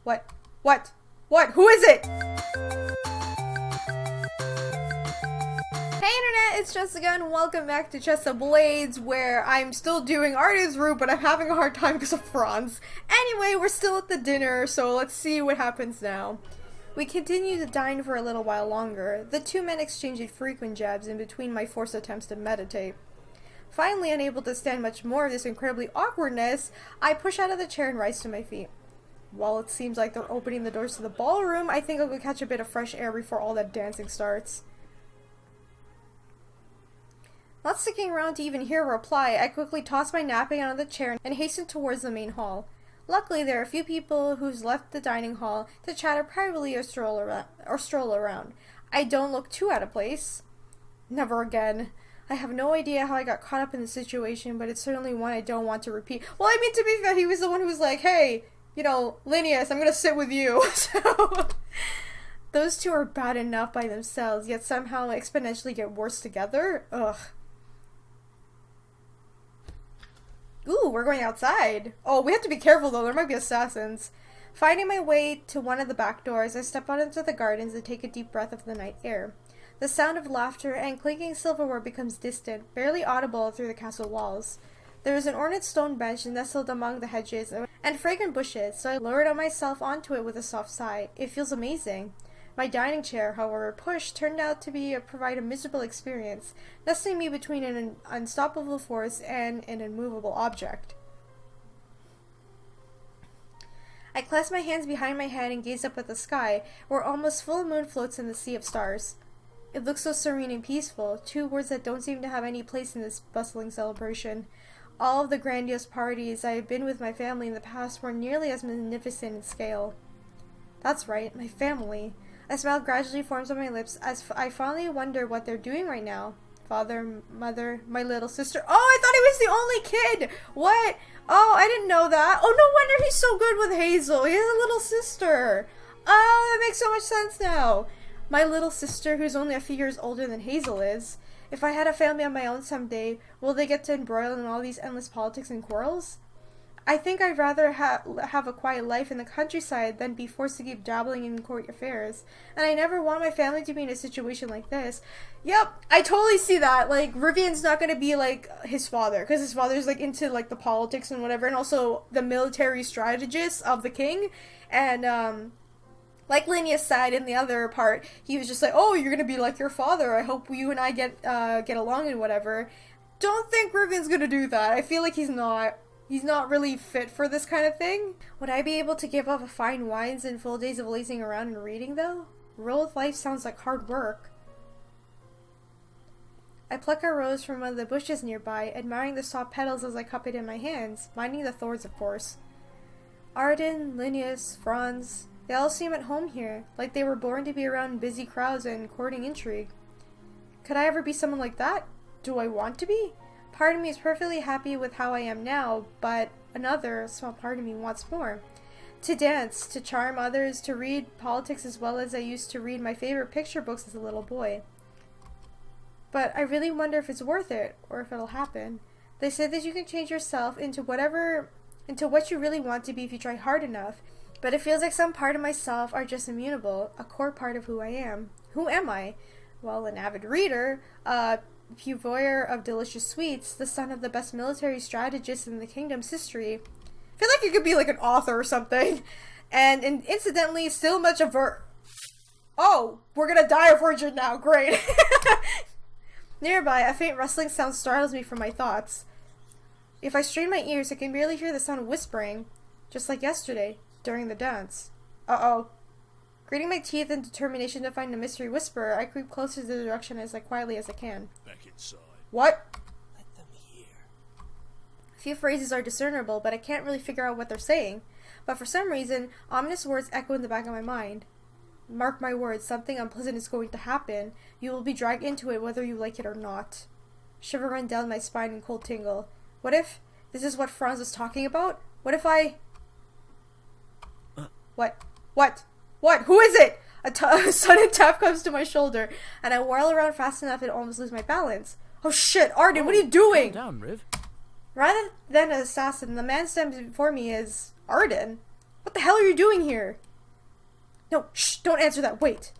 What? What? What? Who is it? Hey internet, it's Jessica and welcome back to Chess of Blades, where I'm still doing Arden's route, but I'm having a hard time because of Franz. Anyway, we're still at the dinner, so let's see what happens now. We continue to dine for a little while longer, the two men exchanging frequent jabs in between my forced attempts to meditate. Finally, unable to stand much more of this incredibly awkwardness, I push out of the chair and rise to my feet. While it seems like they're opening the doors to the ballroom, I think I'll go catch a bit of fresh air before all that dancing starts. Not sticking around to even hear a reply, I quickly toss my napping out of the chair and hasten towards the main hall. Luckily, there are a few people who's left the dining hall to chatter privately or stroll around. I don't look too out of place. Never again. I have no idea how I got caught up in the situation, but it's certainly one I don't want to repeat. Well, I mean, to be fair, he was the one who was like, hey, you know, Linnaeus, I'm gonna sit with you. So, those two are bad enough by themselves, yet somehow exponentially get worse together. Ugh. Ooh, we're going outside. Oh, we have to be careful though, there might be assassins. Finding my way to one of the back doors, I step out into the gardens and take a deep breath of the night air. The sound of laughter and clinking silverware becomes distant, barely audible through the castle walls. There is an ornate stone bench nestled among the hedges and fragrant bushes, so I lowered myself onto it with a soft sigh. It feels amazing. My dining chair, however pushed, turned out to provide a miserable experience, nestling me between an unstoppable force and an immovable object. I clasp my hands behind my head and gaze up at the sky, where almost full moon floats in the sea of stars. It looks so serene and peaceful, two words that don't seem to have any place in this bustling celebration. All of the grandiose parties I have been with my family in the past were nearly as magnificent in scale. That's right, my family. A smile gradually forms on my lips as I finally wonder what they're doing right now. Father, mother, my little sister. Oh, I thought he was the only kid! What? Oh, I didn't know that. Oh, no wonder he's so good with Hazel. He has a little sister. Oh, that makes so much sense now. My little sister, who's only a few years older than Hazel is. If I had a family of my own someday, will they get to embroil in all these endless politics and quarrels? I think I'd rather have a quiet life in the countryside than be forced to keep dabbling in court affairs. And I never want my family to be in a situation like this. Yep, I totally see that. Like, Rivian's not gonna be like his father, because his father's like into like the politics and whatever, and also the military strategist of the king. And like Linnaeus said in the other part, he was just like, oh, you're gonna be like your father. I hope you and I get along and whatever. Don't think Rivian's gonna do that. I feel like he's not really fit for this kind of thing. Would I be able to give up fine wines and full days of lazing around and reading, though? Rural life sounds like hard work. I pluck a rose from one of the bushes nearby, admiring the soft petals as I cup it in my hands, minding the thorns, of course. Arden, Linnaeus, Franz, they all seem at home here, like they were born to be around busy crowds and courting intrigue. Could I ever be someone like that? Do I want to be? Part of me is perfectly happy with how I am now, but another small part of me wants more. To dance, to charm others, to read politics as well as I used to read my favorite picture books as a little boy. But I really wonder if it's worth it, or if it'll happen. They say that you can change yourself into what you really want to be if you try hard enough, but it feels like some part of myself are just immutable, a core part of who I am. Who am I? Well, an avid reader, purveyor of delicious sweets, the son of the best military strategist in the kingdom's history. I feel like you could be like an author or something. And incidentally, still much of Oh, we're gonna die a virgin now, great. Nearby, a faint rustling sound startles me from my thoughts. If I strain my ears, I can barely hear the sound of whispering, just like yesterday, during the dance. Uh-oh. Gritting my teeth in determination to find the mystery whisperer, I creep closer to the direction as quietly as I can. Back inside. What? Let them hear. A few phrases are discernible, but I can't really figure out what they're saying. But for some reason, ominous words echo in the back of my mind. Mark my words, something unpleasant is going to happen. You will be dragged into it whether you like it or not. Shiver ran down my spine in cold tingle. What if this is what Franz was talking about? What if I... What? Who is it? A sudden tap comes to my shoulder, and I whirl around fast enough and almost lose my balance. Oh shit, Arden, what are you doing? Calm down, Riv. Rather than an assassin, the man standing before me is Arden. What the hell are you doing here? No, shh, don't answer that, wait.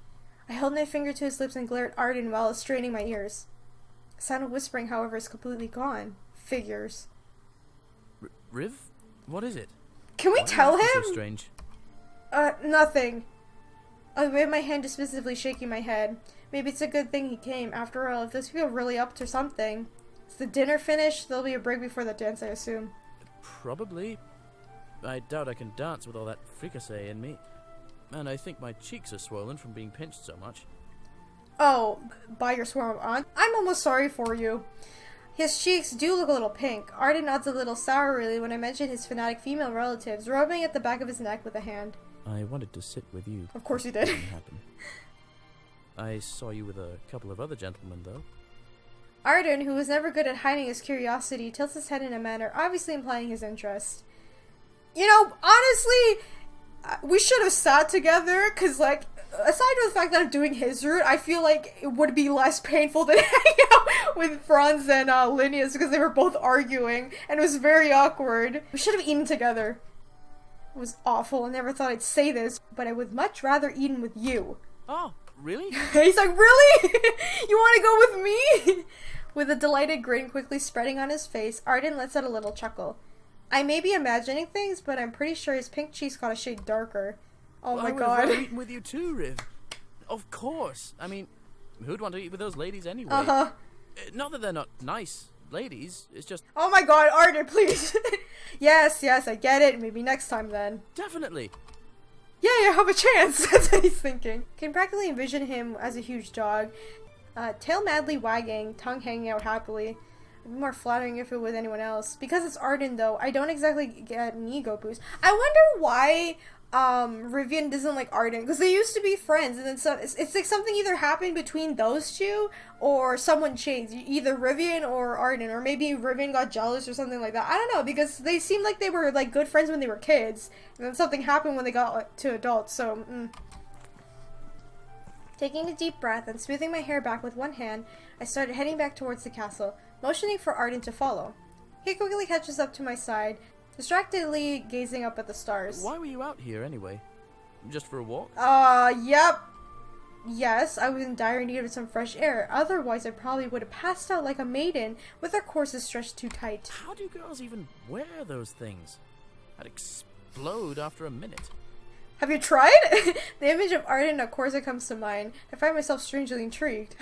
I held my finger to his lips and glared at Arden while straining my ears. The sound of whispering, however, is completely gone. Figures. Riv? What is it? Can we tell him? So strange. Nothing. I waved my hand, dismissively shaking my head. Maybe it's a good thing he came. After all, if those people are really up to something. Is the dinner finished? There'll be a break before the dance, I assume. Probably. I doubt I can dance with all that fricassee in me. And I think my cheeks are swollen from being pinched so much. Oh, by your swarm aunt? I'm almost sorry for you. His cheeks do look a little pink. Arden nods a little sourly when I mention his fanatic female relatives, rubbing at the back of his neck with a hand. I wanted to sit with you. Of course you did. I saw you with a couple of other gentlemen, though. Arden, who was never good at hiding his curiosity, tilts his head in a manner obviously implying his interest. You know, honestly, we should have sat together, because, like, aside from the fact that I'm doing his route, I feel like it would be less painful than hanging out with Franz and Linnaeus, because they were both arguing, and it was very awkward. We should have eaten together. It was awful. I never thought I'd say this, but I would much rather eat with you. Oh, really? He's like, really? You want to go with me? With a delighted grin quickly spreading on his face, Arden lets out a little chuckle. I may be imagining things, but I'm pretty sure his pink cheeks got a shade darker. Oh my god. I would have eaten with you too, Riv. Of course. I mean, who'd want to eat with those ladies anyway? Not that they're not nice ladies, it's just... Oh my god, Arden, please. Yes, I get it. Maybe next time then. Definitely. Yeah, you have a chance. That's what he's thinking. Can practically envision him as a huge dog. Tail madly wagging, tongue hanging out happily. It'd be more flattering if it was anyone else. Because it's Arden, though, I don't exactly get an ego boost. I wonder why Rivian doesn't like Arden, because they used to be friends, and then it's like something either happened between those two, or someone changed. Either Rivian or Arden, or maybe Rivian got jealous or something like that. I don't know, because they seemed like they were like good friends when they were kids, and then something happened when they got like, to adults, so... Taking a deep breath and smoothing my hair back with one hand, I started heading back towards the castle, motioning for Arden to follow. He quickly catches up to my side, distractedly gazing up at the stars. Why were you out here anyway? Just for a walk? Yep. Yes, I was in dire need of some fresh air. Otherwise, I probably would have passed out like a maiden with our corsets stretched too tight. How do girls even wear those things? I'd explode after a minute. Have you tried? The image of Arden in a corset comes to mind. I find myself strangely intrigued.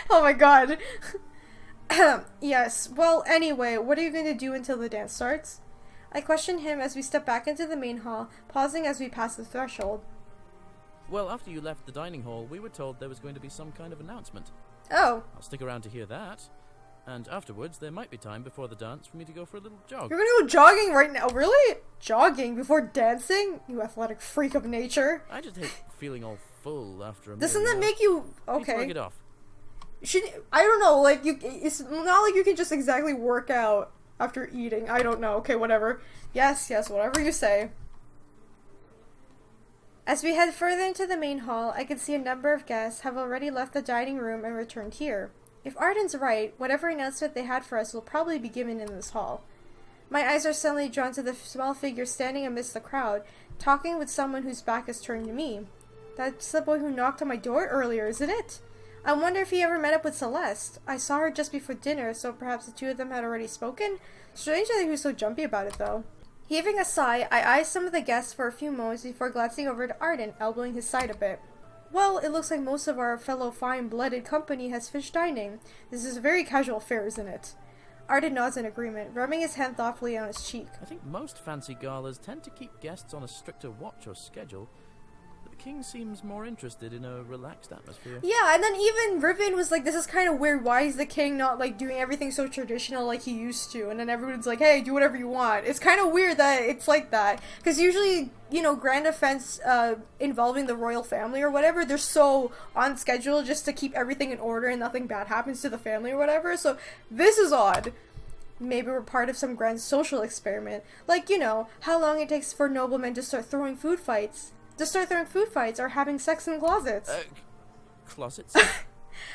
Oh my god. Yes, well, anyway, what are you going to do until the dance starts? I question him as we step back into the main hall, pausing as we pass the threshold. Well, after you left the dining hall, we were told there was going to be some kind of announcement. Oh. I'll stick around to hear that. And afterwards, there might be time before the dance for me to go for a little jog. You're gonna go jogging right now? Really? Jogging before dancing? You athletic freak of nature. I just hate feeling all full after a meal. Doesn't that make you... Okay. Plug it off. I don't know, like, it's not like you can just exactly work out after eating. I don't know. Okay, whatever. Yes, whatever you say. As we head further into the main hall, I can see a number of guests have already left the dining room and returned here. If Arden's right, whatever announcement they had for us will probably be given in this hall. My eyes are suddenly drawn to the small figure standing amidst the crowd, talking with someone whose back is turned to me. That's the boy who knocked on my door earlier, isn't it? I wonder if he ever met up with Celeste. I saw her just before dinner, so perhaps the two of them had already spoken? Strange that he was so jumpy about it, though. Heaving a sigh, I eyed some of the guests for a few moments before glancing over to Arden, elbowing his side a bit. Well, it looks like most of our fellow fine-blooded company has finished dining. This is a very casual affair, isn't it? Arden nods in agreement, rubbing his hand thoughtfully on his cheek. I think most fancy galas tend to keep guests on a stricter watch or schedule. But the king seems more interested in a relaxed atmosphere. Yeah, and then even Rivian was like, this is kind of weird. Why is the king not, like, doing everything so traditional like he used to? And then everyone's like, hey, do whatever you want. It's kind of weird that it's like that. Because usually, you know, grand events involving the royal family or whatever, they're so on schedule just to keep everything in order and nothing bad happens to the family or whatever. So this is odd. Maybe we're part of some grand social experiment. Like, you know, how long it takes for noblemen to start throwing food fights. Or having sex in closets. Closets?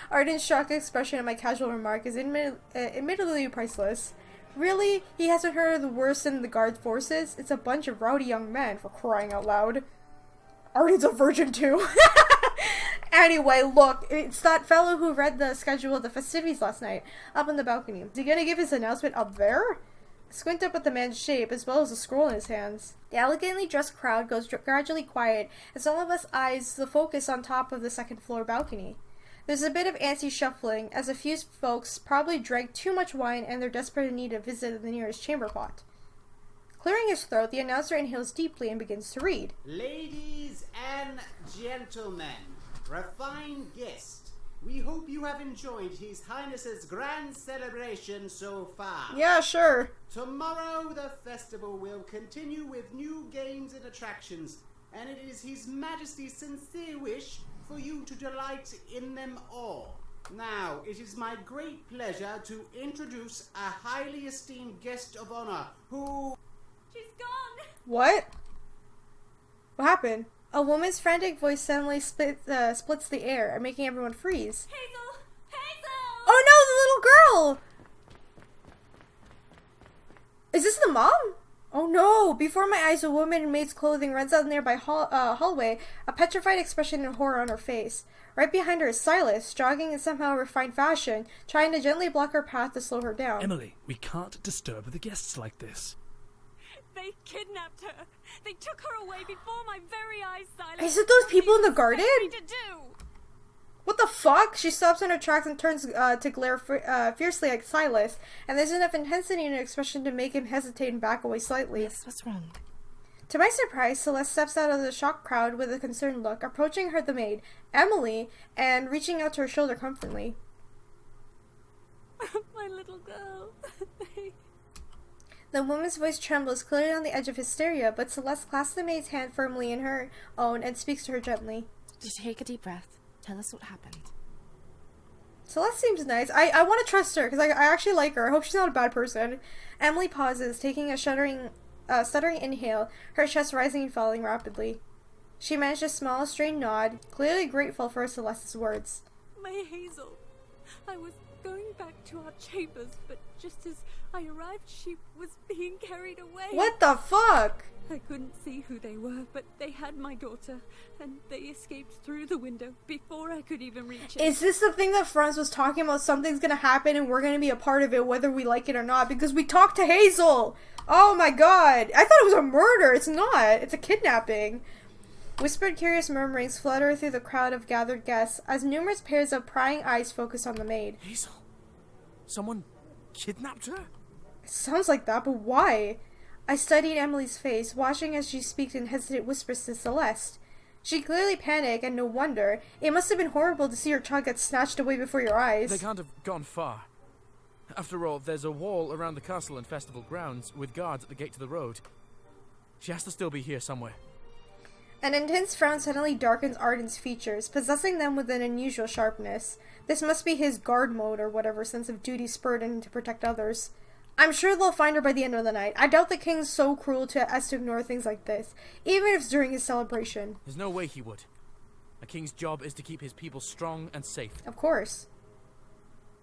Arden's shocked expression at my casual remark is admittedly priceless. Really? He hasn't heard of the worst in the guard forces? It's a bunch of rowdy young men, for crying out loud. Arden's a virgin too. Anyway, look, it's that fellow who read the schedule of the festivities last night, up on the balcony. Is he gonna give his announcement up there? Squint up at the man's shape, as well as a scroll in his hands. The elegantly dressed crowd goes gradually quiet, as all of us eyes the focus on top of the second floor balcony. There's a bit of antsy shuffling, as a few folks probably drank too much wine and they're desperate in need of visit the nearest chamber pot. Clearing his throat, the announcer inhales deeply and begins to read. Ladies and gentlemen, refined guest, we hope you have enjoyed His Highness's grand celebration so far. Yeah, sure. Tomorrow the festival will continue with new games and attractions, and it is His Majesty's sincere wish for you to delight in them all. Now, it is my great pleasure to introduce a highly esteemed guest of honor who... She's gone! What? What happened? A woman's frantic voice suddenly splits the air, making everyone freeze. Hazel! Hazel! Oh no, the little girl! Is this the mom? Oh no! Before my eyes, a woman in maid's clothing runs out the nearby hallway, a petrified expression and horror on her face. Right behind her is Silas, jogging in somehow refined fashion, trying to gently block her path to slow her down. Emily, we can't disturb the guests like this. They kidnapped her! They took her away before my very eyes, Silas! Is it those people in the garden? What do you expect me to do? What the fuck? She stops in her tracks and turns to glare fiercely at Silas, and there's enough intensity in her expression to make him hesitate and back away slightly. Yes, what's wrong? To my surprise, Celeste steps out of the shocked crowd with a concerned look, approaching her the maid, Emily, and reaching out to her shoulder comfortingly. My little girl. The woman's voice trembles, clearly on the edge of hysteria, but Celeste clasps the maid's hand firmly in her own and speaks to her gently. Just take a deep breath. Tell us what happened. Celeste seems nice. I want to trust her, because I actually like her. I hope she's not a bad person. Emily pauses, taking a stuttering inhale, her chest rising and falling rapidly. She managed a small, strained nod, clearly grateful for Celeste's words. My Hazel. I was going back to our chambers, but just as I arrived, she was being carried away. What the fuck? I couldn't see who they were, but they had my daughter, and they escaped through the window before I could even reach it. Is this the thing that Franz was talking about? Something's gonna happen and we're gonna be a part of it whether we like it or not, because we talked to Hazel! Oh my god! I thought it was a murder! It's not! It's a kidnapping! Whispered curious murmurings flutter through the crowd of gathered guests as numerous pairs of prying eyes focus on the maid. Hazel? Someone kidnapped her? It sounds like that, but why? I studied Emily's face, watching as she speaks in hesitant whispers to Celeste. She clearly panicked, and no wonder. It must have been horrible to see her child get snatched away before your eyes. They can't have gone far. After all, there's a wall around the castle and festival grounds, with guards at the gate to the road. She has to still be here somewhere. An intense frown suddenly darkens Arden's features, possessing them with an unusual sharpness. This must be his guard mode or whatever sense of duty spurred him to protect others. I'm sure they'll find her by the end of the night. I doubt the king's so cruel as to ignore things like this, even if it's during his celebration. There's no way he would. A king's job is to keep his people strong and safe. Of course.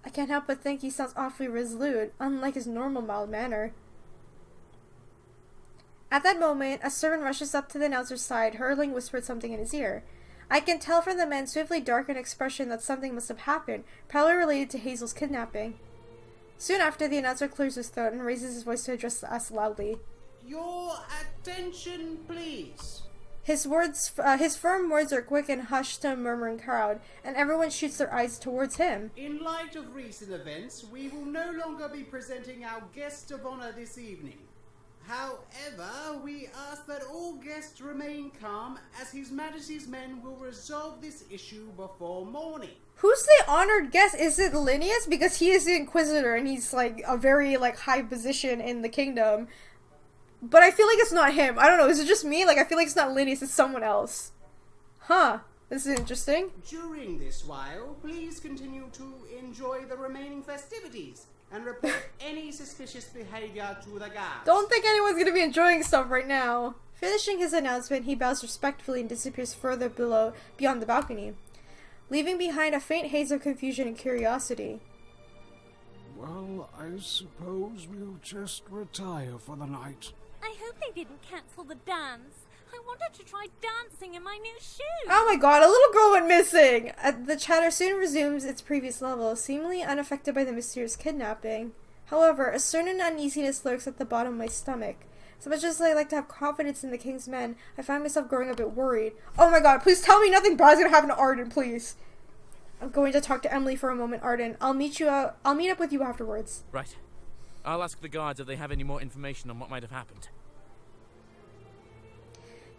I can't help but think he sounds awfully resolute, unlike his normal mild manner. At that moment, a servant rushes up to the announcer's side, hurling whispered something in his ear. I can tell from the man's swiftly darkened expression that something must have happened, probably related to Hazel's kidnapping. Soon after, the announcer clears his throat and raises his voice to address us loudly. Your attention, please. His firm words are quick and hushed to a murmuring crowd, and everyone shoots their eyes towards him. In light of recent events, we will no longer be presenting our guest of honor this evening. However, we ask that all guests remain calm, as His Majesty's men will resolve this issue before morning. Who's the honored guest? Is it Linnaeus? Because he is the Inquisitor, and he's, a very, high position in the kingdom. But I feel like it's not him. I don't know, is it just me? I feel like it's not Linnaeus, it's someone else. Huh. This is interesting. During this while, please continue to enjoy the remaining festivities, and report any suspicious behavior to the guards. Don't think anyone's gonna be enjoying stuff right now. Finishing his announcement, he bows respectfully and disappears further beyond the balcony, leaving behind a faint haze of confusion and curiosity. Well, I suppose we'll just retire for the night. I hope they didn't cancel the dance. I wanted to try dancing in my new shoes. Oh my god, a little girl went missing! The chatter soon resumes its previous level, seemingly unaffected by the mysterious kidnapping. However, a certain uneasiness lurks at the bottom of my stomach. So much as I like to have confidence in the King's men, I find myself growing a bit worried. Oh my god, please tell me nothing bad's gonna happen to Arden, please. I'm going to talk to Emily for a moment, Arden. I'll meet up with you afterwards. Right. I'll ask the guards if they have any more information on what might have happened.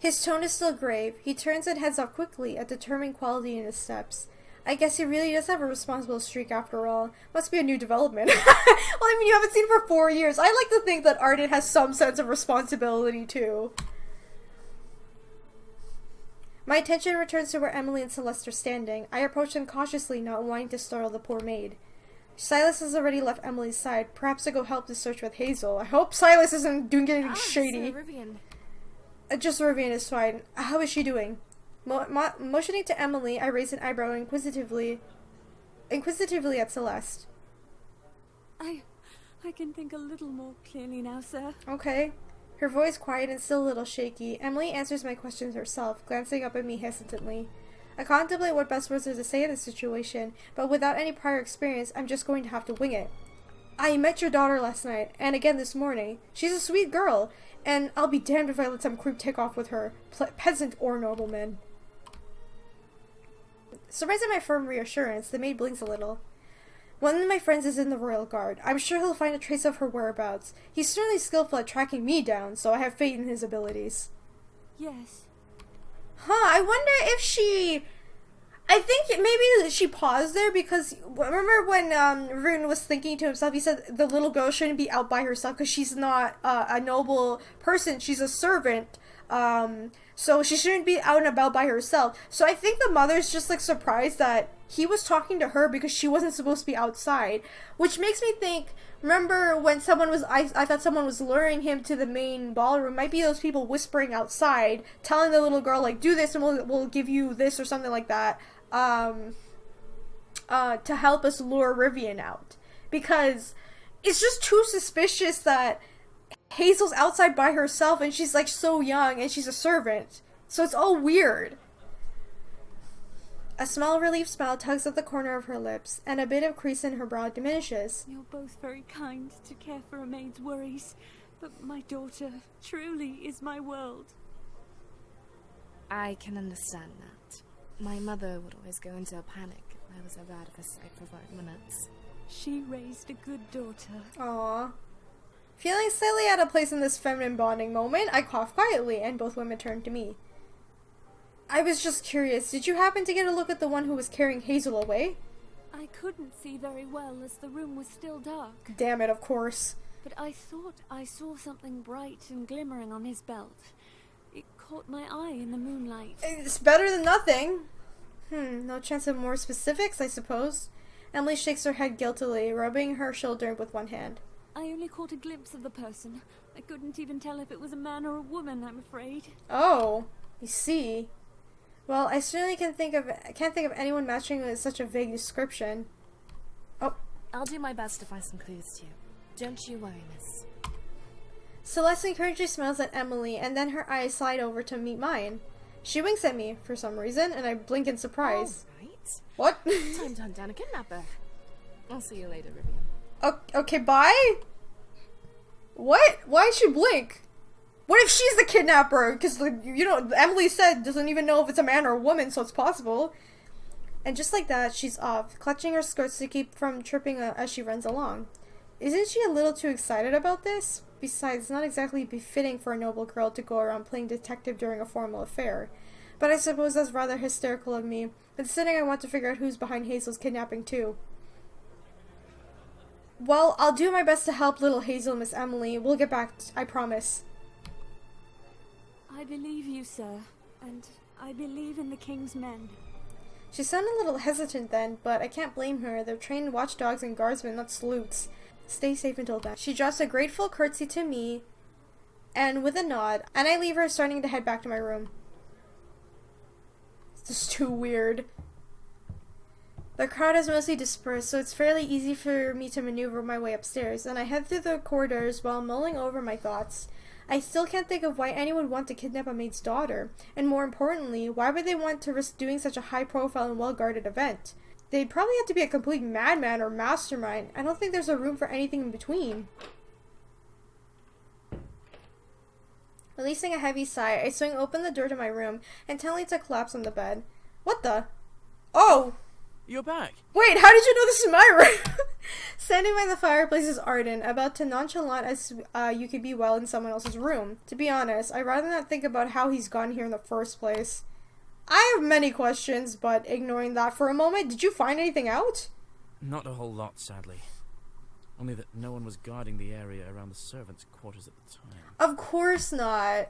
His tone is still grave. He turns and heads off quickly, a determined quality in his steps. I guess he really does have a responsible streak after all. Must be a new development. Well, I mean, you haven't seen him for 4 years. I like to think that Arden has some sense of responsibility, too. My attention returns to where Emily and Celeste are standing. I approach them cautiously, not wanting to startle the poor maid. Silas has already left Emily's side, perhaps to go help the search with Hazel. I hope Silas isn't doing anything shady. Rivian. Just Rivian is fine. How is she doing? Motioning to Emily, I raise an eyebrow inquisitively at Celeste. I can think a little more clearly now, sir. Okay. Her voice quiet and still a little shaky, Emily answers my questions herself, glancing up at me hesitantly. I contemplate what best words are to say in this situation, but without any prior experience, I'm just going to have to wing it. I met your daughter last night, and again this morning. She's a sweet girl, and I'll be damned if I let some creep take off with her, peasant or nobleman. Surprised at my firm reassurance, the maid blinks a little. One of my friends is in the Royal Guard. I'm sure he'll find a trace of her whereabouts. He's certainly skillful at tracking me down, so I have faith in his abilities. Yes. I wonder if she... I think maybe she paused there because... Remember when Rune was thinking to himself, he said the little girl shouldn't be out by herself because she's not a noble person, she's a servant. So she shouldn't be out and about by herself. So I think the mother's just like surprised that he was talking to her because she wasn't supposed to be outside. Which makes me think, remember when someone was, I thought someone was luring him to the main ballroom. Might be those people whispering outside, telling the little girl like, do this and we'll give you this or something like that. To help us lure Rivian out. Because it's just too suspicious that Hazel's outside by herself and she's like so young and she's a servant. So it's all weird. A small relieved smile tugs at the corner of her lips, and a bit of crease in her brow diminishes. You're both very kind to care for a maid's worries, but my daughter truly is my world. I can understand that. My mother would always go into a panic if I was ever out of her sight for 5 minutes. She raised a good daughter. Aww. Feeling slightly out of place in this feminine bonding moment, I cough quietly, and both women turn to me. I was just curious, did you happen to get a look at the one who was carrying Hazel away? I couldn't see very well as the room was still dark. Damn it, of course. But I thought I saw something bright and glimmering on his belt. It caught my eye in the moonlight. It's better than nothing. No chance of more specifics, I suppose. Emily shakes her head guiltily, rubbing her shoulder with one hand. I only caught a glimpse of the person. I couldn't even tell if it was a man or a woman, I'm afraid. Oh, I see. Well, I certainly can't think of anyone matching with such a vague description. Oh. I'll do my best to find some clues to you. Don't you worry, miss. Celeste encouragingly smiles at Emily, and then her eyes slide over to meet mine. She winks at me, for some reason, and I blink in surprise. Alright. What? Time to hunt down a kidnapper. I'll see you later, Rivian. Okay, bye? What? Why'd she blink? What if she's the kidnapper? Because, you know, Emily said doesn't even know if it's a man or a woman, so it's possible. And just like that, she's off, clutching her skirts to keep from tripping as she runs along. Isn't she a little too excited about this? Besides, it's not exactly befitting for a noble girl to go around playing detective during a formal affair. But I suppose that's rather hysterical of me, considering I want to figure out who's behind Hazel's kidnapping too. Well, I'll do my best to help little Hazel, Miss Emily. We'll get back, I promise. I believe you, sir, and I believe in the King's men. She sounded a little hesitant then, but I can't blame her. They're trained watchdogs and guardsmen, not sleuths. Stay safe until then. She drops a grateful curtsy to me, and with a nod, and I leave her, starting to head back to my room. It's just too weird. The crowd is mostly dispersed, so it's fairly easy for me to maneuver my way upstairs, and I head through the corridors while mulling over my thoughts. I still can't think of why anyone would want to kidnap a maid's daughter, and more importantly, why would they want to risk doing such a high-profile and well-guarded event? They'd probably have to be a complete madman or mastermind. I don't think there's a room for anything in between. Releasing a heavy sigh, I swing open the door to my room and tell it to collapse on the bed. What the? Oh! You're back. Wait, how did you know this is my room? Standing by the fireplace is Arden, about to nonchalant as you could be well in someone else's room. To be honest, I'd rather not think about how he's gone here in the first place. I have many questions, but ignoring that for a moment, did you find anything out? Not a whole lot, sadly. Only that no one was guarding the area around the servants' quarters at the time. Of course not.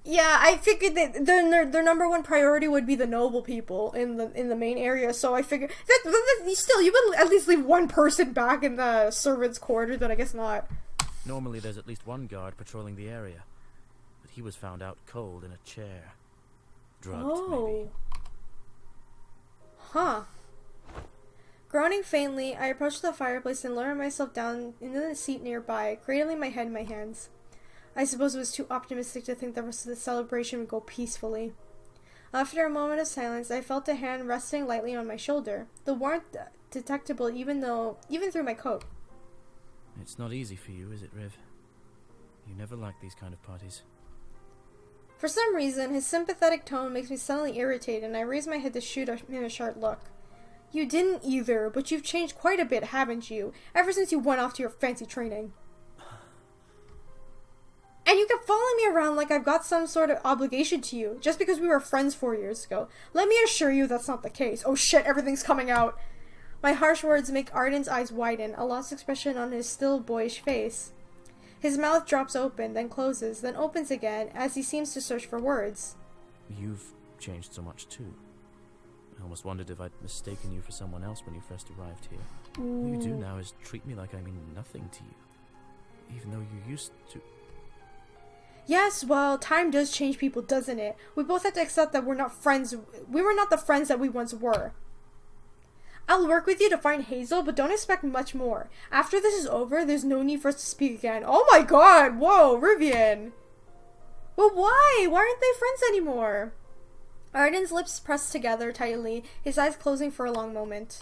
Yeah, I figured that their number one priority would be the noble people in the main area, so I figured that still, you would at least leave one person back in the servants' quarters, but I guess not. Normally there's at least one guard patrolling the area, but he was found out cold in a chair. Drugged, maybe. Huh. Groaning faintly, I approach the fireplace and lower myself down into the seat nearby, cradling my head in my hands. I suppose it was too optimistic to think the rest of the celebration would go peacefully. After a moment of silence, I felt a hand resting lightly on my shoulder, the warmth detectable even through my coat. It's not easy for you, is it, Riv? You never like these kind of parties. For some reason, his sympathetic tone makes me suddenly irritated, and I raise my head to shoot him a sharp look. You didn't either, but you've changed quite a bit, haven't you, ever since you went off to your fancy training. And you kept following me around like I've got some sort of obligation to you, just because we were friends 4 years ago. Let me assure you that's not the case. Oh shit, everything's coming out. My harsh words make Arden's eyes widen, a lost expression on his still boyish face. His mouth drops open, then closes, then opens again, as he seems to search for words. You've changed so much too. I almost wondered if I'd mistaken you for someone else when you first arrived here. Ooh. What you do now is treat me like I mean nothing to you, even though you used to. Yes, well, time does change people, doesn't it? We both have to accept that we're not friends. We were not the friends that we once were. I'll work with you to find Hazel, but don't expect much more. After this is over, there's no need for us to speak again. Oh my god! Whoa, Rivian! But why? Why aren't they friends anymore? Arden's lips pressed together tightly, his eyes closing for a long moment.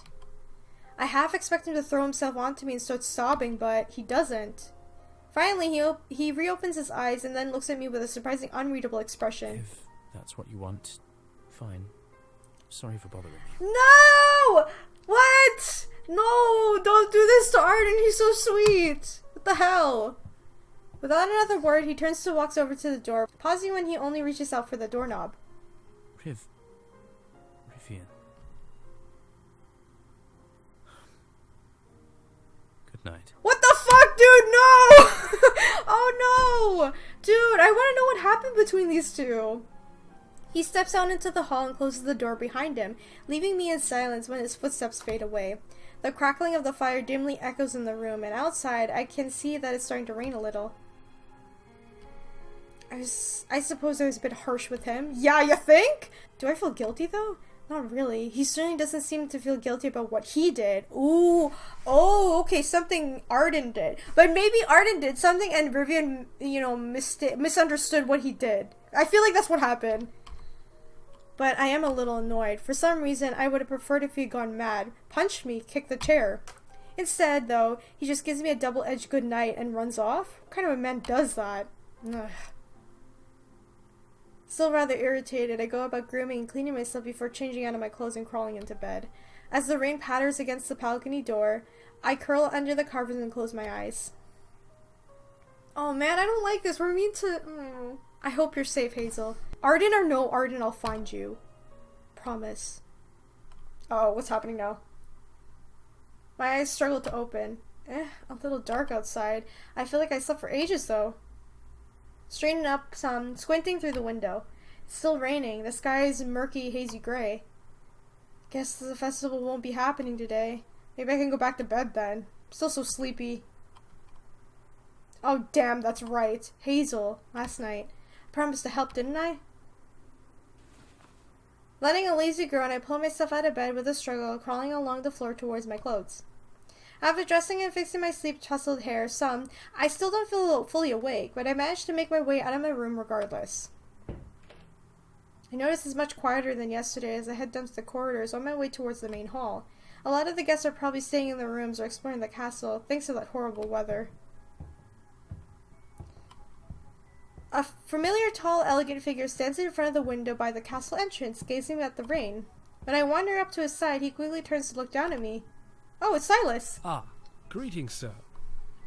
I half expect him to throw himself onto me and start sobbing, but he doesn't. Finally, he reopens his eyes and then looks at me with a surprising unreadable expression. If that's what you want, fine. Sorry for bothering you. No! What? No! Don't do this to Arden, he's so sweet! What the hell? Without another word, he turns to walks over to the door, pausing when he only reaches out for the doorknob. Rivian. Good night. What the fuck, dude? No! Oh no! Dude, I want to know what happened between these two. He steps out into the hall and closes the door behind him, leaving me in silence when his footsteps fade away. The crackling of the fire dimly echoes in the room, and outside I can see that it's starting to rain a little. I suppose I was a bit harsh with him. Yeah, you think? Do I feel guilty though? Not really. He certainly doesn't seem to feel guilty about what he did. Ooh. Oh, okay, something Arden did. But maybe Arden did something and Rivian, misunderstood what he did. I feel like that's what happened. But I am a little annoyed. For some reason, I would have preferred if he had gone mad, punched me, kicked the chair. Instead, though, he just gives me a double-edged good night and runs off. What kind of a man does that? Ugh. Still rather irritated, I go about grooming and cleaning myself before changing out of my clothes and crawling into bed. As the rain patters against the balcony door, I curl under the covers and close my eyes. Oh man, I don't like this. We're mean to... I hope you're safe, Hazel. Arden or no Arden, I'll find you. Promise. Uh-oh, what's happening now? My eyes struggle to open. A little dark outside. I feel like I slept for ages, though. Straightening up some, squinting through the window. It's still raining. The sky is murky, hazy gray. Guess the festival won't be happening today. Maybe I can go back to bed then. I'm still so sleepy. Oh, damn, that's right. Hazel, last night. I promised to help, didn't I? Letting a lazy groan, I pull myself out of bed with a struggle, crawling along the floor towards my clothes. After dressing and fixing my sleep-tousled hair, I still don't feel fully awake, but I managed to make my way out of my room regardless. I notice it's much quieter than yesterday as I head down to the corridors on my way towards the main hall. A lot of the guests are probably staying in their rooms or exploring the castle, thanks to that horrible weather. A familiar, tall, elegant figure stands in front of the window by the castle entrance, gazing at the rain. When I wander up to his side, he quickly turns to look down at me. Oh, it's Silas! Ah, greetings, sir.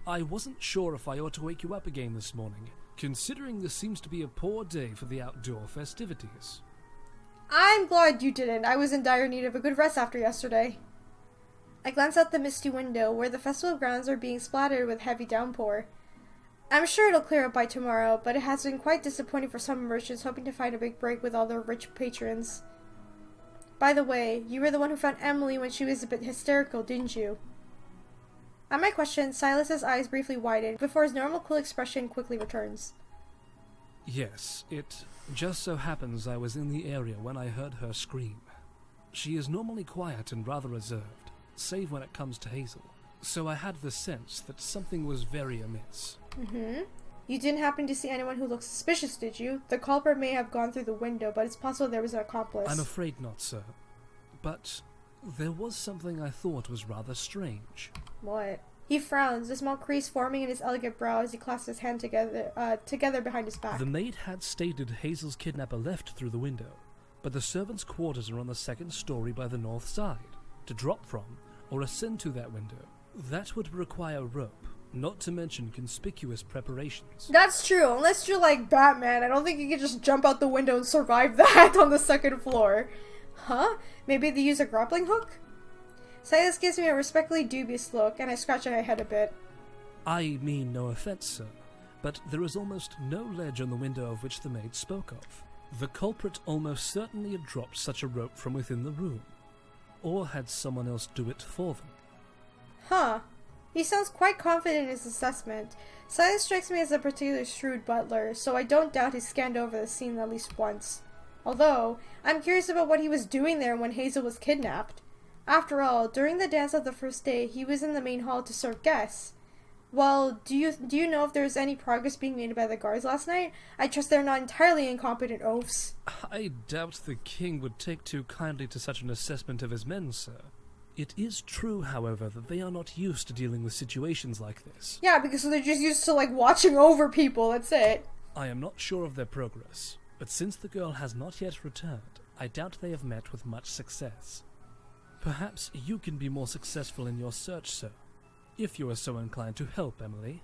I wasn't sure if I ought to wake you up again this morning, considering this seems to be a poor day for the outdoor festivities. I'm glad you didn't. I was in dire need of a good rest after yesterday. I glance out the misty window, where the festival grounds are being splattered with heavy downpour. I'm sure it'll clear up by tomorrow, but it has been quite disappointing for some merchants hoping to find a big break with all their rich patrons. By the way, you were the one who found Emily when she was a bit hysterical, didn't you? At my question, Silas's eyes briefly widen, before his normal cool expression quickly returns. Yes, it just so happens I was in the area when I heard her scream. She is normally quiet and rather reserved, save when it comes to Hazel, so I had the sense that something was very amiss. Mm-hmm. You didn't happen to see anyone who looked suspicious, did you? The culprit may have gone through the window, but it's possible there was an accomplice. I'm afraid not, sir. But there was something I thought was rather strange. What? He frowns, a small crease forming in his elegant brow as he clasps his hand together behind his back. The maid had stated Hazel's kidnapper left through the window, but the servants' quarters are on the second story by the north side. To drop from, or ascend to that window, that would require rope, not to mention conspicuous preparations. That's true, unless you're like Batman. I don't think you can just jump out the window and survive that on the second floor. Huh? Maybe they use a grappling hook? Silas gives me a respectfully dubious look, and I scratch my head a bit. I mean no offense, sir, but there is almost no ledge on the window of which the maid spoke of. The culprit almost certainly had dropped such a rope from within the room, or had someone else do it for them. Huh. He sounds quite confident in his assessment. Silas strikes me as a particularly shrewd butler, so I don't doubt he scanned over the scene at least once. Although, I'm curious about what he was doing there when Hazel was kidnapped. After all, during the dance of the first day, he was in the main hall to serve guests. Well, do you know if there was any progress being made by the guards last night? I trust they're not entirely incompetent oafs. I doubt the king would take too kindly to such an assessment of his men, sir. It is true, however, that they are not used to dealing with situations like this. Yeah, because they're just used to, watching over people, that's it. I am not sure of their progress, but since the girl has not yet returned, I doubt they have met with much success. Perhaps you can be more successful in your search, sir, if you are so inclined to help Emily.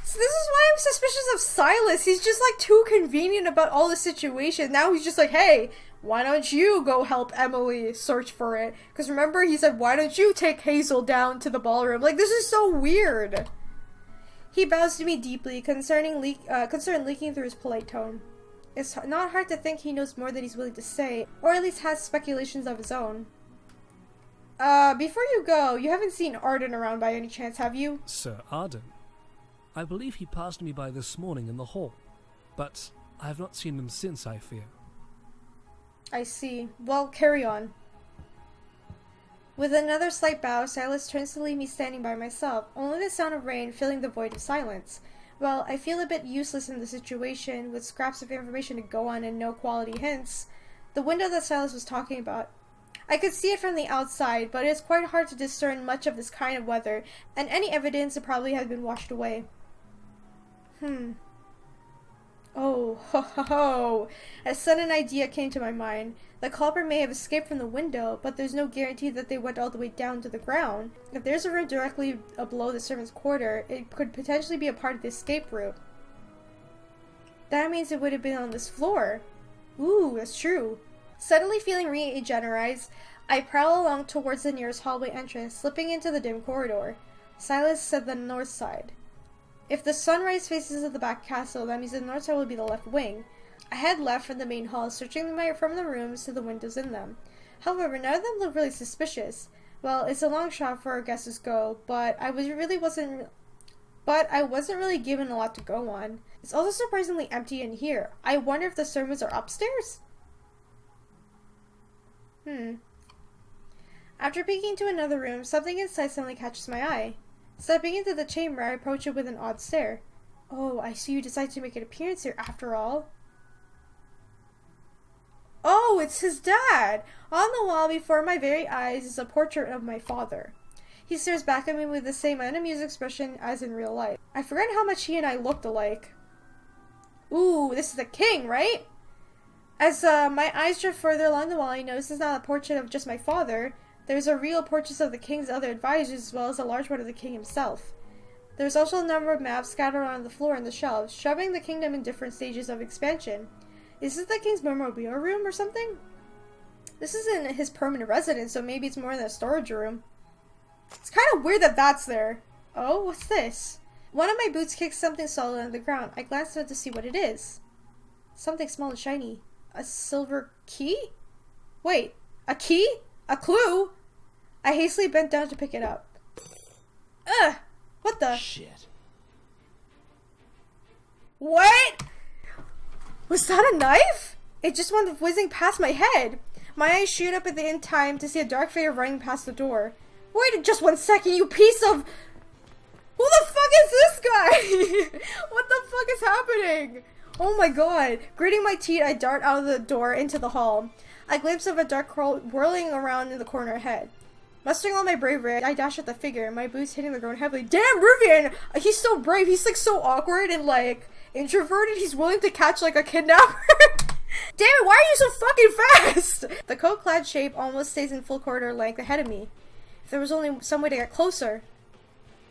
So this is why I'm suspicious of Silas. He's just, too convenient about all the situation. Now he's just like, hey, why don't you go help Emily search for it? Because remember, he said, why don't you take Hazel down to the ballroom? This is so weird. He bows to me deeply, concern leaking through his polite tone. It's not hard to think he knows more than he's willing to say, or at least has speculations of his own. Before you go, you haven't seen Arden around by any chance, have you? Sir Arden? I believe he passed me by this morning in the hall, but I have not seen him since, I fear. I see. Well, carry on. With another slight bow, Silas turns to leave me standing by myself, only the sound of rain filling the void of silence. Well, I feel a bit useless in the situation, with scraps of information to go on and no quality hints. The window that Silas was talking about. I could see it from the outside, but it is quite hard to discern much of this kind of weather, and any evidence would probably have been washed away. Oh, ho ho ho! A sudden idea came to my mind. The culprit may have escaped from the window, but there's no guarantee that they went all the way down to the ground. If there's a room directly below the servant's quarter, it could potentially be a part of the escape route. That means it would have been on this floor. Ooh, that's true. Suddenly feeling re-energized, I prowl along towards the nearest hallway entrance, slipping into the dim corridor. Silas said the north side. If the sunrise faces the back castle, that means the north side will be the left wing. I head left from the main hall, searching from the rooms to the windows in them. However, none of them look really suspicious. Well, it's a long shot for our guesses go, but I wasn't really given a lot to go on. It's also surprisingly empty in here. I wonder if the servants are upstairs? After peeking to another room, something inside suddenly catches my eye. Stepping into the chamber, I approach it with an odd stare. Oh, I see you decided to make an appearance here after all. Oh, it's his dad! On the wall before my very eyes is a portrait of my father. He stares back at me with the same unamused expression as in real life. I forgot how much he and I looked alike. Ooh, this is the king, right? As my eyes drift further along the wall, I notice it's not a portrait of just my father. There's a real portrait of the king's other advisors as well as a large one of the king himself. There's also a number of maps scattered on the floor and the shelves, showing the kingdom in different stages of expansion. Is this the king's memorabilia room or something? This isn't his permanent residence, so maybe it's more than a storage room. It's kind of weird that that's there. Oh, what's this? One of my boots kicks something solid on the ground. I glanced at it to see what it is. Something small and shiny. A silver key? Wait, a key? A clue? I hastily bent down to pick it up. Ugh! What the? Shit. What? Was that a knife? It just went whizzing past my head. My eyes shoot up at the in time to see a dark figure running past the door. Wait just 1 second, you piece of... Who the fuck is this guy? What the fuck is happening? Oh my god. Gritting my teeth, I dart out of the door into the hall. A glimpse of a dark curl whirling around in the corner ahead. Mustering all my bravery, I dash at the figure, my boots hitting the ground heavily. Damn, Rivian! He's so brave. He's like so awkward and like introverted. He's willing to catch like a kidnapper. Damn it, why are you so fucking fast? The coat-clad shape almost stays in full corridor length ahead of me. If there was only some way to get closer.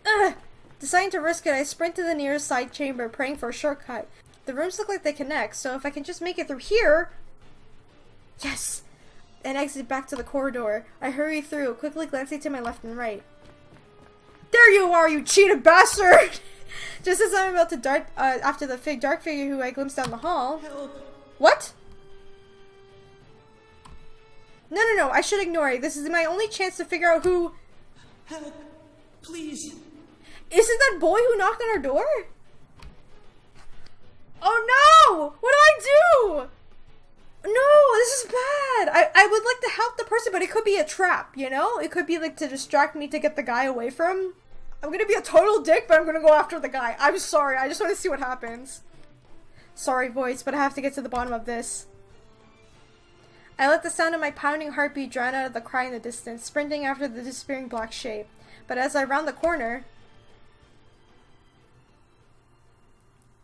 Ugh! Deciding to risk it, I sprint to the nearest side chamber, praying for a shortcut. The rooms look like they connect, so if I can just make it through here... Yes! And exit back to the corridor. I hurry through, quickly glancing to my left and right. There you are, you cheated bastard! Just as I'm about to dart after the dark figure who I glimpsed down the hall... Help! What? No, I should ignore it. This is my only chance to figure out who... Help! Please! Isn't that boy who knocked on our door? Oh no! What do I do? No, this is bad. I would like to help the person, but it could be a trap, you know? It could be like to distract me to get the guy away from... I'm gonna be a total dick, but I'm gonna go after the guy. I'm sorry, I just want to see what happens. Sorry, voice, but I have to get to the bottom of this. I let the sound of my pounding heartbeat drown out of the cry in the distance, sprinting after the disappearing black shape. But as I round the corner...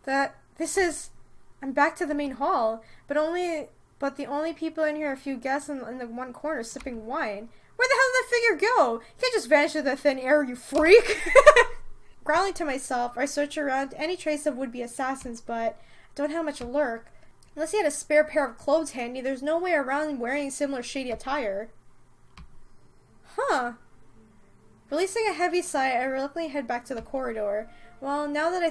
I'm back to the main hall, but the only people in here are a few guests in the one corner sipping wine. Where the hell did that figure go? You can't just vanish into the thin air, you freak! Growling to myself, I search around any trace of would-be assassins, but I don't have much lurk. Unless he had a spare pair of clothes handy, there's no way around wearing similar shady attire. Huh. Releasing a heavy sigh, I reluctantly head back to the corridor. Now that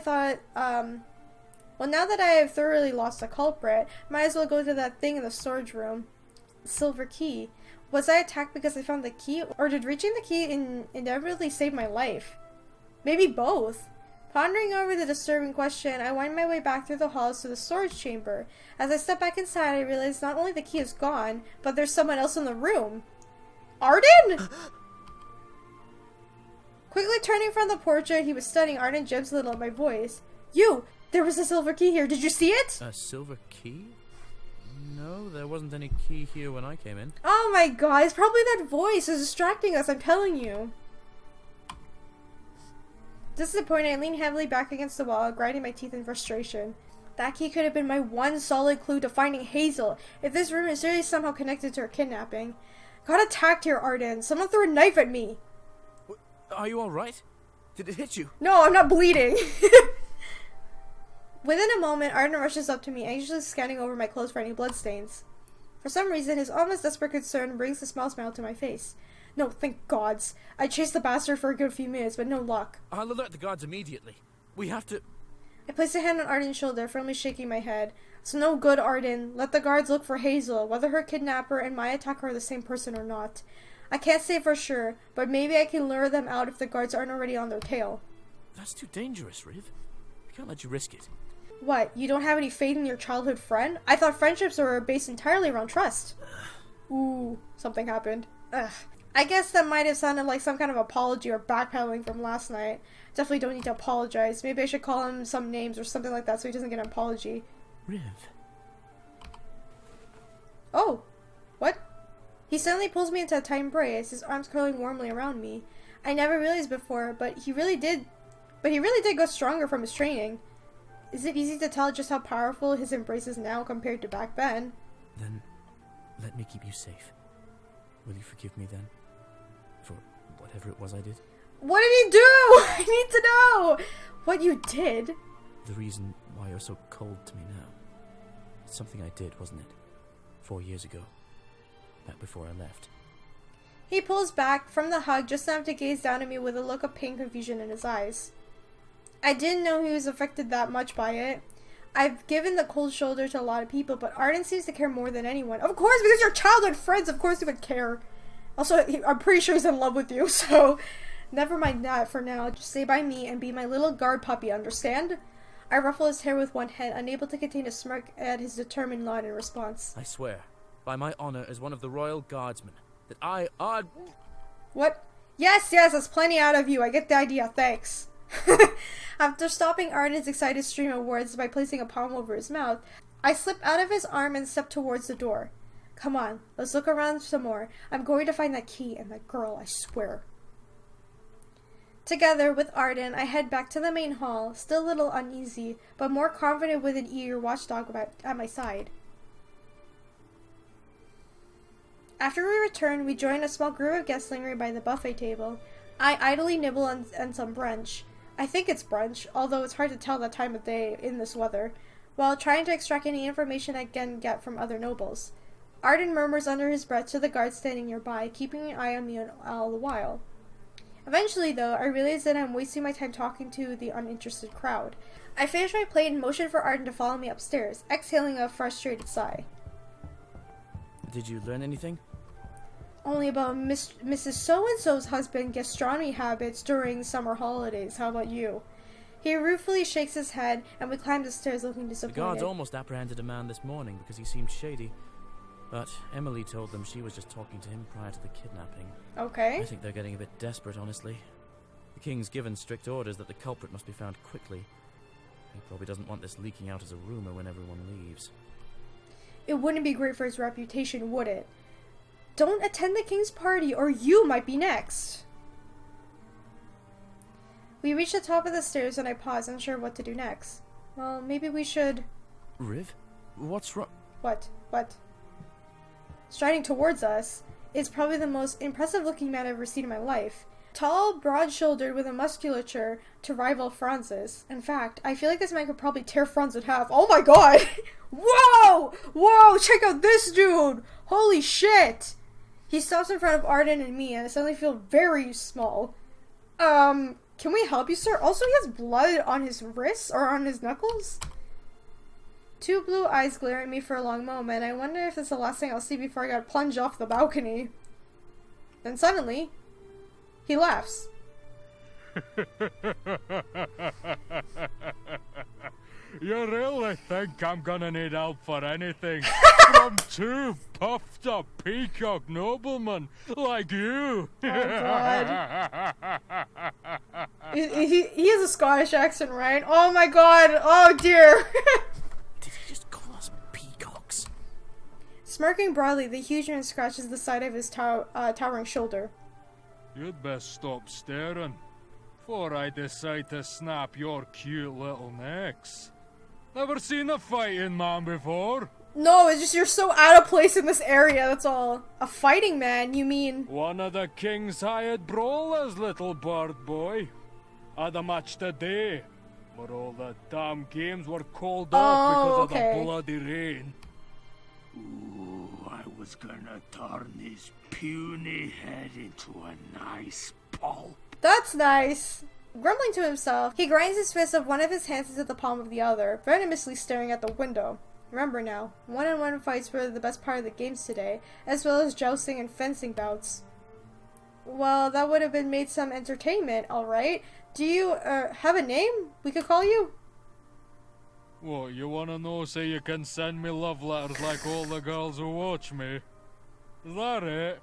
I have thoroughly lost the culprit, might as well go to that thing in the storage room. Silver key. Was I attacked because I found the key, or did reaching the key inevitably save my life? Maybe both. Pondering over the disturbing question, I wind my way back through the halls to the storage chamber. As I step back inside, I realize not only the key is gone, but there's someone else in the room. Arden?! Quickly turning from the portrait he was studying, Arden jumps a little at my voice. You! There was a silver key here. Did you see it? A silver key? No, there wasn't any key here when I came in. Oh my god, it's probably that voice is distracting us, I'm telling you. Disappointed, I lean heavily back against the wall, grinding my teeth in frustration. That key could have been my one solid clue to finding Hazel, if this room is really somehow connected to her kidnapping. Got attacked here, Arden. Someone threw a knife at me. Are you alright? Did it hit you? No, I'm not bleeding. Within a moment, Arden rushes up to me, anxiously scanning over my clothes for any bloodstains. For some reason, his almost desperate concern brings a small smile to my face. No, thank gods. I chased the bastard for a good few minutes, but no luck. I'll alert the guards immediately. We have to... I placed a hand on Arden's shoulder, firmly shaking my head. It's no good, Arden. Let the guards look for Hazel, whether her kidnapper and my attacker are the same person or not. I can't say for sure, but maybe I can lure them out if the guards aren't already on their tail. That's too dangerous, Riv. I can't let you risk it. What, you don't have any faith in your childhood friend? I thought friendships were based entirely around trust. Ooh, something happened. Ugh. I guess that might have sounded like some kind of apology or backpedaling from last night. Definitely don't need to apologize. Maybe I should call him some names or something like that so he doesn't get an apology. Riv. Oh, what? He suddenly pulls me into a tight embrace, his arms curling warmly around me. I never realized before, but he really did go stronger from his training. Is it easy to tell just how powerful his embrace is now compared to back then? Then, let me keep you safe. Will you forgive me then? For whatever it was I did? What did he do? I need to know! What you did? The reason why you're so cold to me now. It's something I did, wasn't it? 4 years ago. Back before I left. He pulls back from the hug just enough to gaze down at me with a look of pain confusion in his eyes. I didn't know he was affected that much by it. I've given the cold shoulder to a lot of people, but Arden seems to care more than anyone. Of course, because you're childhood friends, of course he would care. Also, I'm pretty sure he's in love with you, so never mind that for now. Just stay by me and be my little guard puppy, understand? I ruffle his hair with one hand, unable to contain a smirk at his determined nod in response. I swear, by my honor as one of the royal guardsmen, that What? Yes, that's plenty out of you. I get the idea, thanks. After stopping Arden's excited stream of words by placing a palm over his mouth, I slip out of his arm and step towards the door. Come on, let's look around some more. I'm going to find that key and that girl, I swear. Together with Arden, I head back to the main hall, still a little uneasy, but more confident with an eager watchdog at my side. After we return, we join a small group of guests lingering by the buffet table. I idly nibble on some brunch. I think it's brunch, although it's hard to tell the time of day in this weather, while trying to extract any information I can get from other nobles. Arden murmurs under his breath to the guard standing nearby, keeping an eye on me all the while. Eventually, though, I realize that I'm wasting my time talking to the uninterested crowd. I finish my plate and motion for Arden to follow me upstairs, exhaling a frustrated sigh. Did you learn anything? Only about Mrs. So-and-so's husband gastronomy habits during summer holidays. How about you? He ruefully shakes his head, and we climb the stairs looking disappointed. The guards almost apprehended a man this morning because he seemed shady. But Emily told them she was just talking to him prior to the kidnapping. Okay. I think they're getting a bit desperate, honestly. The king's given strict orders that the culprit must be found quickly. He probably doesn't want this leaking out as a rumor when everyone leaves. It wouldn't be great for his reputation, would it? Don't attend the king's party, or you might be next. We reach the top of the stairs and I pause, unsure what to do next. Well, maybe we should... Riv? What's wrong? What? Striding towards us is probably the most impressive-looking man I've ever seen in my life. Tall, broad-shouldered, with a musculature to rival Franz's. In fact, I feel like this man could probably tear Franz in half. Oh my god! Whoa! Check out this dude! Holy shit! He stops in front of Arden and me, and I suddenly feel very small. Can we help you, sir? Also, he has blood on his wrists, or on his knuckles? Two blue eyes glare at me for a long moment. I wonder if it's the last thing I'll see before I got plunged off the balcony. Then suddenly, he laughs. You really think I'm gonna need help for anything from two puffed up peacock noblemen like you? Oh god. He has a Scottish accent, right? Oh my god. Oh dear. Did he just call us peacocks? Smirking broadly, the huge man scratches the side of his towering shoulder. You'd best stop staring before I decide to snap your cute little necks. Never seen a fighting man before? No, it's just you're so out of place in this area, that's all. A fighting man, you mean? One of the king's hired brawlers, little bird boy. Had a match today, but all the damn games were called off because of the bloody rain. Ooh, I was gonna turn his puny head into a nice pulp. That's nice. Grumbling to himself, he grinds his fist of one of his hands into the palm of the other, venomously staring at the window. Remember now, one-on-one fights were the best part of the games today, as well as jousting and fencing bouts. Well, that would have been made some entertainment, alright. Do you, have a name we could call you? What, you wanna know so you can send me love letters like all the girls who watch me? Is that it?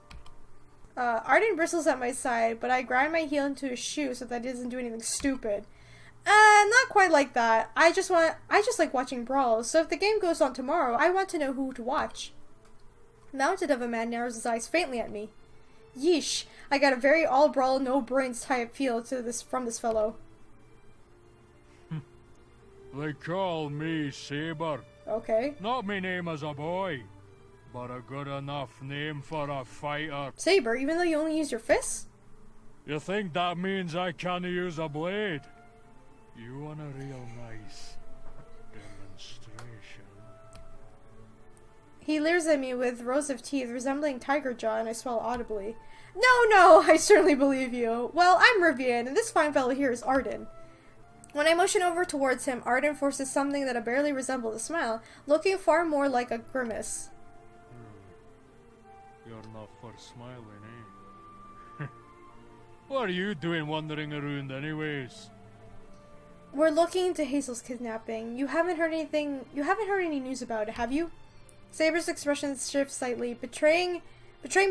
Arden bristles at my side, but I grind my heel into his shoe so that he doesn't do anything stupid. Not quite like that. I just like watching brawls, so if the game goes on tomorrow, I want to know who to watch. Mounted of a man narrows his eyes faintly at me. Yeesh, I got a very all-brawl, no-brains type feel to this from this fellow. They call me Saber. Okay. Not my name as a boy, but a good enough name for a fighter. Saber, even though you only use your fists? You think that means I can't use a blade? You want a real nice demonstration? He leers at me with rows of teeth resembling tiger jaw, and I swallow audibly. No, I certainly believe you. Well, I'm Rivian, and this fine fellow here is Arden. When I motion over towards him, Arden forces something that barely resembles a smile, looking far more like a grimace. You're not for smiling, eh? What are you doing wandering around anyways? We're looking into Hazel's kidnapping. You haven't heard any news about it, have you? Saber's expression shifts slightly, betraying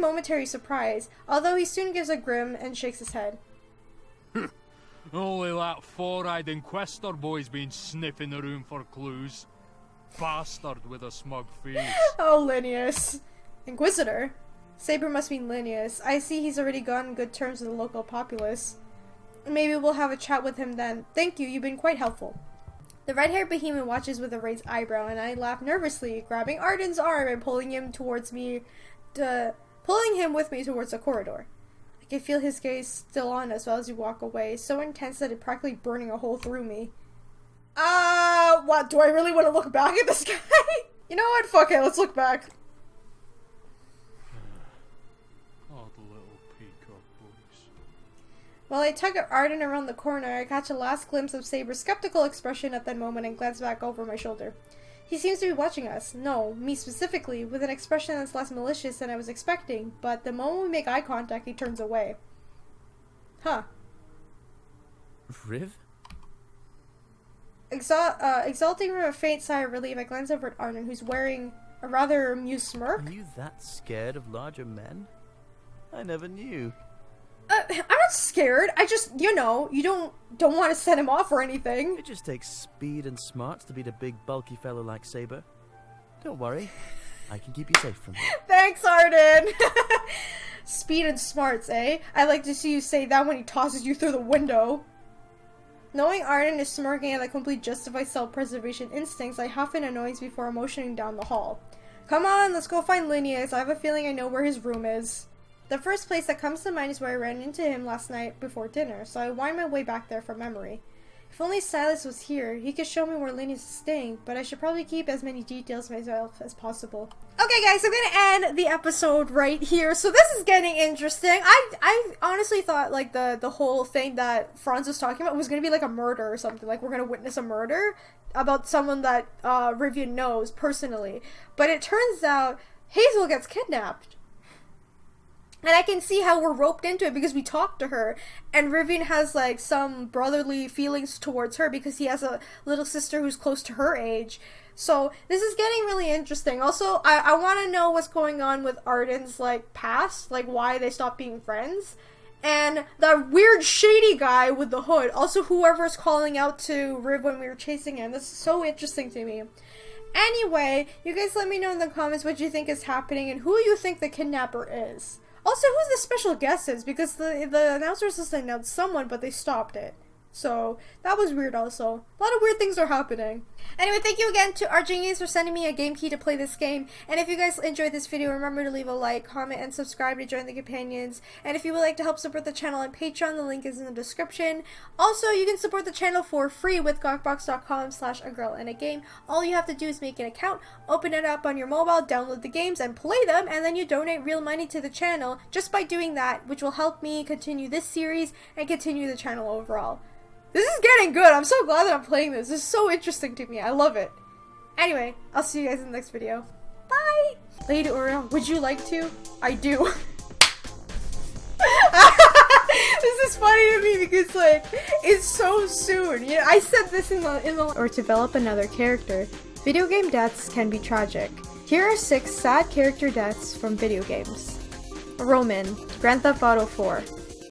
momentary surprise, although he soon gives a grin and shakes his head. Only that four-eyed Inquisitor boy's been sniffing around for clues. Bastard with a smug face. Oh, Linnaeus. Inquisitor? Saber must mean Linnaeus. I see he's already gotten good terms with the local populace. Maybe we'll have a chat with him then. Thank you, you've been quite helpful. The red-haired behemoth watches with a raised eyebrow, and I laugh nervously, grabbing Arden's arm and pulling him with me towards the corridor. I can feel his gaze still on us as we walk away, so intense that it's practically burning a hole through me. What, do I really want to look back at this guy? You know what, fuck it, let's look back. Odd little peacock boys. While I tug at Arden around the corner, I catch a last glimpse of Saber's skeptical expression at that moment and glance back over my shoulder. He seems to be watching us. No, me specifically, with an expression that's less malicious than I was expecting, but the moment we make eye contact, he turns away. Huh. Riv? Exulting from a faint sigh of relief, I glance over at Arden, who's wearing a rather amused smirk. Are you that scared of larger men? I never knew. I'm not scared. I just, you don't want to set him off or anything. It just takes speed and smarts to beat a big, bulky fellow like Saber. Don't worry. I can keep you safe from him. Thanks, Arden. Speed and smarts, eh? I like to see you say that when he tosses you through the window. Knowing Arden is smirking at the complete justified self-preservation instincts, I huff in annoyance before motioning down the hall. Come on, let's go find Linnaeus. I have a feeling I know where his room is. The first place that comes to mind is where I ran into him last night before dinner, so I wind my way back there from memory. If only Silas was here, he could show me where Linnaeus is staying, but I should probably keep as many details myself as possible. Okay guys, I'm gonna end the episode right here, so this is getting interesting. I honestly thought like the whole thing that Franz was talking about was gonna be like a murder or something, like we're gonna witness a murder about someone that Rivian knows personally, but it turns out Hazel gets kidnapped. And I can see how we're roped into it because we talked to her. And Rivian has like some brotherly feelings towards her because he has a little sister who's close to her age. So this is getting really interesting. Also, I want to know what's going on with Arden's like past. Like why they stopped being friends. And the weird shady guy with the hood. Also whoever's calling out to Riv when we were chasing him. This is so interesting to me. Anyway, you guys let me know in the comments what you think is happening and who you think the kidnapper is. Also, who the special guest is, because the announcer was supposed to announce someone, but they stopped it. So, that was weird also. A lot of weird things are happening. Anyway, thank you again to AGirlAndAGame for sending me a game key to play this game. And if you guys enjoyed this video, remember to leave a like, comment, and subscribe to join the companions. And if you would like to help support the channel on Patreon, the link is in the description. Also, you can support the channel for free with gawkbox.com/AGirlAndAGame. All you have to do is make an account, open it up on your mobile, download the games, and play them, and then you donate real money to the channel just by doing that, which will help me continue this series and continue the channel overall. This is getting good. I'm so glad that I'm playing this. This is so interesting to me. I love it. Anyway, I'll see you guys in the next video. Bye! Lady Oriel, would you like to? I do. This is funny to me because, like, it's so soon. You know, I said this in the or develop another character. Video game deaths can be tragic. Here are 6 sad character deaths from video games. Roman, Grand Theft Auto 4.